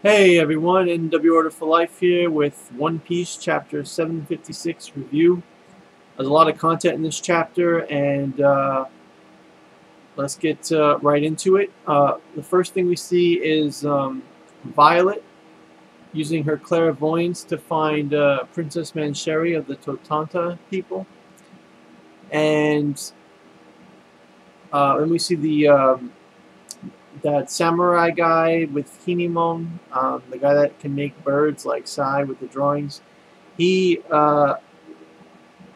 Hey everyone, NW Order for Life here with One Piece Chapter 756 review. There's a lot of content in this chapter, and let's get right into it. The first thing we see is Violet using her clairvoyance to find Princess Mancheri of the Totanta people. And then we see that samurai guy with Hinimon, the guy that can make birds like Sai with the drawings. He uh,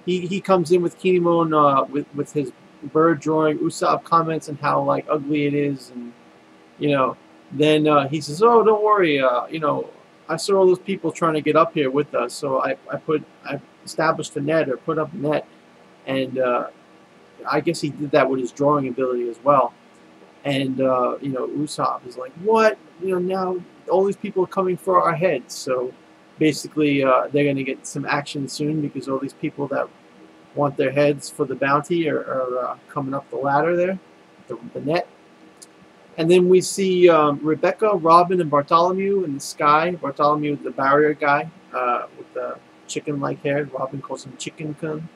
he comes in with Kinemon with his bird drawing. Usopp comments on how like ugly it is, and you know, then he says, "Oh, don't worry. I saw all those people trying to get up here with us, so I established a net or put up a net, and I guess he did that with his drawing ability as well." And Usopp is like, "What? Now all these people are coming for our heads." So basically, they're going to get some action soon because all these people that want their heads for the bounty are coming up the ladder there, the net. And then we see Rebecca, Robin, and Bartolomeo in the sky. Bartolomeo, the barrier guy with the chicken-like hair. Robin calls him Chicken Kun.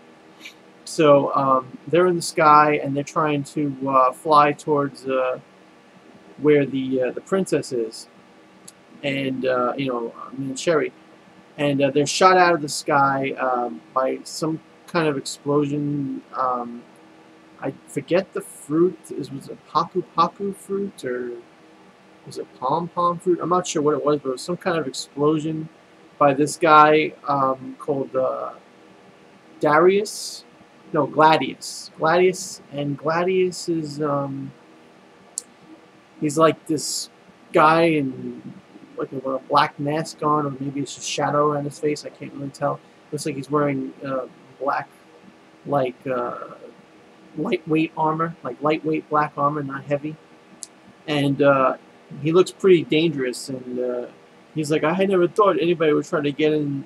So they're in the sky and they're trying to fly towards where the princess is, and Mancheri, and they're shot out of the sky by some kind of explosion. I forget the fruit. Was it Paku Paku fruit or was it Pom Pom fruit? I'm not sure what it was, but it was some kind of explosion by this guy called Darius. No, Gladius. Gladius is he's like this guy in like a black mask on, or maybe it's just shadow around his face. I can't really tell. Looks like he's wearing black, like lightweight armor, like lightweight black armor, not heavy. And he looks pretty dangerous. And he's like, I never thought anybody would try to get in,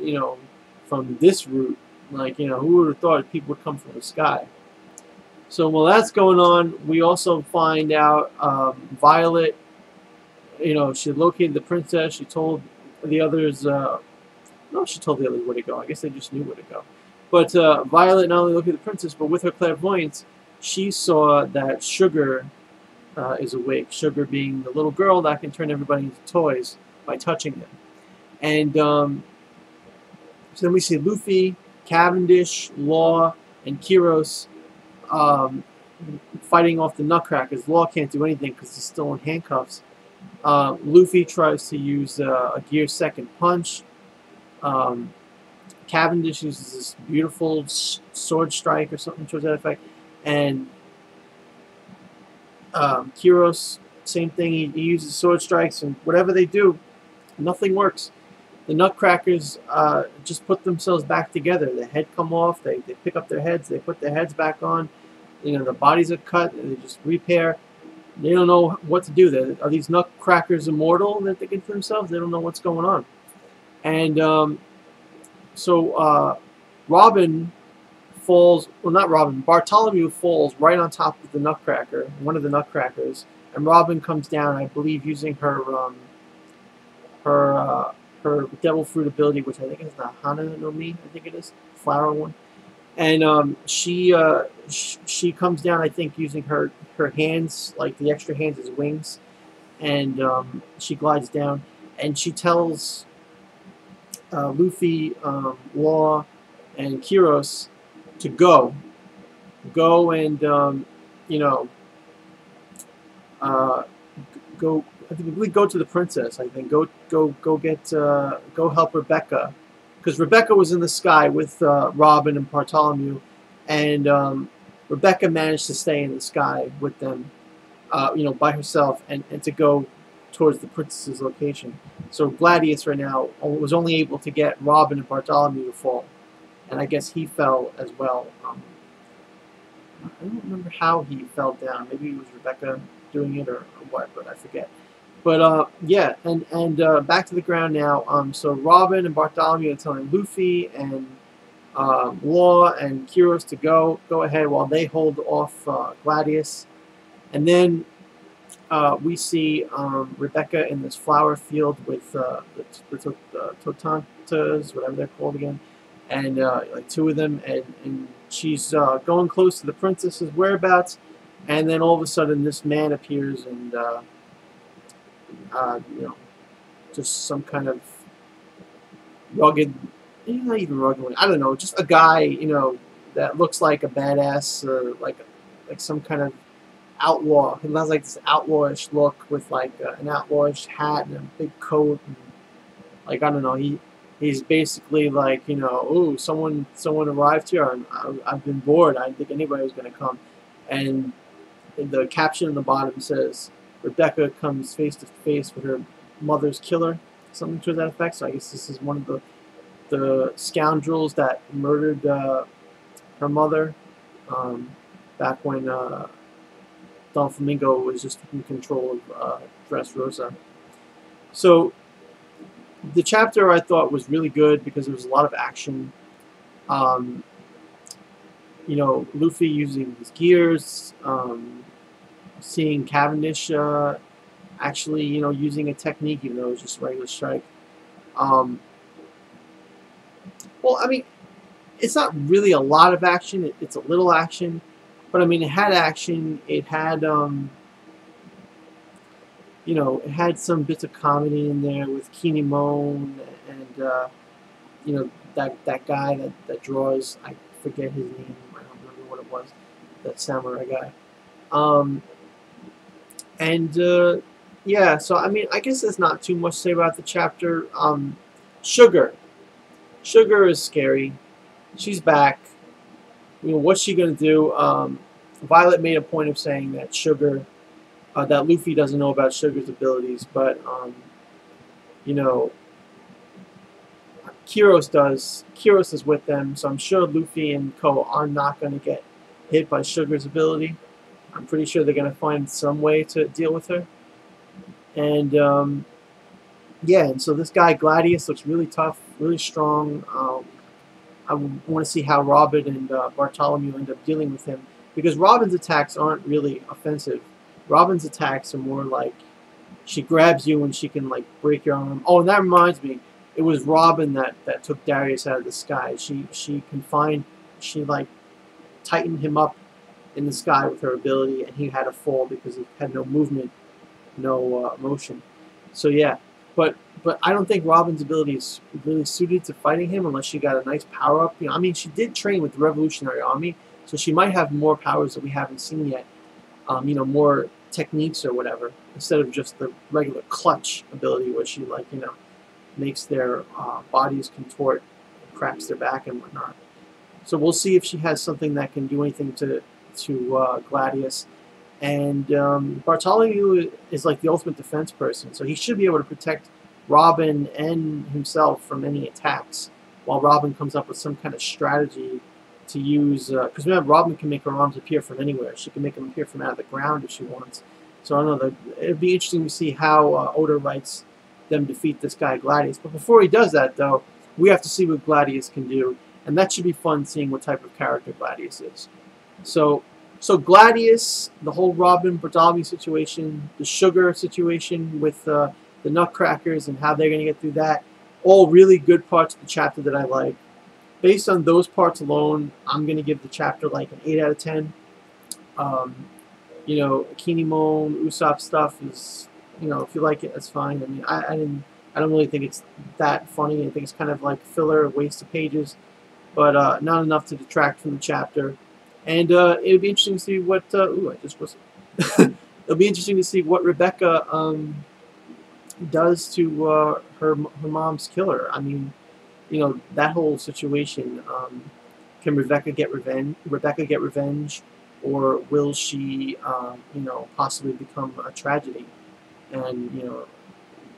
from this route. Like, who would have thought people would come from the sky? So while that's going on, we also find out Violet, she located the princess. She told the others, no, she told the others where to go. I guess they just knew where to go. But Violet not only located the princess, but with her clairvoyance, she saw that Sugar is awake. Sugar being the little girl that can turn everybody into toys by touching them. And so then we see Luffy, Cavendish, Law, and Kyros fighting off the nutcrackers. Law can't do anything because he's still in handcuffs. Luffy tries to use a gear second punch. Cavendish uses this beautiful sword strike or something towards that effect. And Kyros, same thing. He uses sword strikes, and whatever they do, nothing works. The nutcrackers just put themselves back together. The head come off. They pick up their heads. They put their heads back on. The bodies are cut. And they just repair. They don't know what to do. Are these nutcrackers immortal that they get for themselves? They don't know what's going on. And so Robin falls. Well, not Robin. Bartolomeo falls right on top of the nutcracker, one of the nutcrackers, and Robin comes down. I believe using her devil fruit ability, which I think is the Hana no Mi, I think it is, flower one. And she comes down, I think, using her hands, like the extra hands as wings, and she glides down, and she tells Luffy, Law, and Kyros to go and go. I think we go to the princess. I think go help Rebecca, because Rebecca was in the sky with Robin and Bartolomeo, and Rebecca managed to stay in the sky with them, by herself, and to go towards the princess's location. So Gladius right now was only able to get Robin and Bartolomeo to fall, and I guess he fell as well. I don't remember how he fell down. Maybe it was Rebecca doing it or what, but I forget. But yeah, and back to the ground now. So Robin and Bartholomew are telling Luffy and Law and Kyros to go ahead while they hold off Gladius, and then we see Rebecca in this flower field with the Totantas, whatever they're called again, and like two of them, and she's going close to the princess's whereabouts, and then all of a sudden this man appears, and you know, just some kind of rugged, not even rugged, I don't know, just a guy, you know, that looks like a badass, or like some kind of outlaw. He has like this outlawish look with like an outlawish hat and a big coat, and like, I don't know, he's basically like, you know, ooh, someone arrived here. I've been bored. I didn't think anybody was going to come. And the caption on the bottom says, Rebecca comes face to face with her mother's killer, something to that effect. So I guess this is one of the scoundrels that murdered her mother back when Don Flamingo was just in control of Dressrosa. So the chapter I thought was really good because there was a lot of action. You know, Luffy using his gears, seeing Cavendish actually, you know, using a technique, even though it was just regular strike. Well, I mean, it's not really a lot of action. It's a little action. But, I mean, it had action. It had, you know, it had some bits of comedy in there with Kinemon and, you know, that guy that draws. I forget his name. I don't remember what it was. That samurai guy. Yeah, so, I mean, I guess there's not too much to say about the chapter. Sugar. Sugar is scary. She's back. You know, what's she going to do? Violet made a point of saying that Sugar, that Luffy doesn't know about Sugar's abilities, but, you know, Kyros does. Kyros is with them, so I'm sure Luffy and Co. are not going to get hit by Sugar's ability. I'm pretty sure they're going to find some way to deal with her. And, yeah, and so this guy, Gladius, looks really tough, really strong. I want to see how Robin and Bartolomeo end up dealing with him, because Robin's attacks aren't really offensive. Robin's attacks are more like she grabs you and she can like break your arm. Oh, and that reminds me, it was Robin that took Darius out of the sky. She like tightened him up in the sky with her ability, and he had to fall because he had no movement, no motion. So yeah. But I don't think Robin's ability is really suited to fighting him unless she got a nice power up. You know, I mean, she did train with the Revolutionary Army, so she might have more powers that we haven't seen yet. You know, more techniques or whatever, instead of just the regular clutch ability where she, like, you know, makes their bodies contort, cracks their back and whatnot. So we'll see if she has something that can do anything to Gladius. And Bartolomeo is like the ultimate defense person, so he should be able to protect Robin and himself from any attacks, while Robin comes up with some kind of strategy to use. Because remember, Robin can make her arms appear from anywhere. She can make them appear from out of the ground if she wants. So I don't know. It'd be interesting to see how Oda writes them defeat this guy Gladius. But before he does that, though, we have to see what Gladius can do, and that should be fun, seeing what type of character Gladius is. So Gladius, the whole Robin Bartolomeo situation, the Sugar situation with the Nutcrackers and how they're going to get through that, all really good parts of the chapter that I like. Based on those parts alone, I'm going to give the chapter like an 8 out of 10. You know, Kinemon, Usopp stuff is, you know, if you like it, that's fine. I mean, I don't really think it's that funny. I think it's kind of like filler, waste of pages, but not enough to detract from the chapter. And it'll be interesting to see what. Ooh, I just was. It'll be interesting to see what Rebecca does to her mom's killer. I mean, you know, that whole situation. Can Rebecca get revenge, or will she, you know, possibly become a tragedy, and, you know,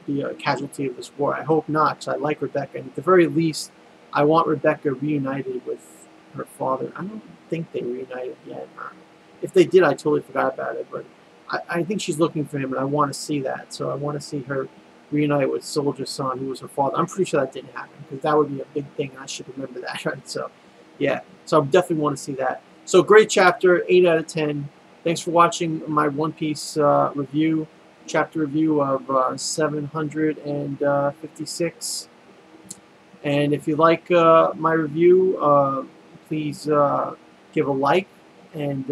be a casualty of this war? I hope not, because I like Rebecca, and at the very least, I want Rebecca reunited with her father. I don't think they reunited yet. If they did, I totally forgot about it, but I think she's looking for him, and I want to see that. So I want to see her reunite with Soldier's son, who was her father. I'm pretty sure that didn't happen, because that would be a big thing, and I should remember that, right? So, yeah. So I definitely want to see that. So great chapter, 8 out of 10. Thanks for watching my One Piece review, chapter review of 756. And if you like my review, please give a like and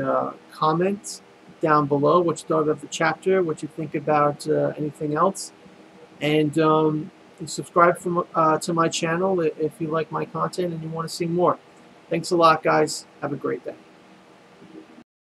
comment down below what you thought of the chapter, what you think about anything else. And subscribe to my channel if you like my content and you want to see more. Thanks a lot, guys. Have a great day.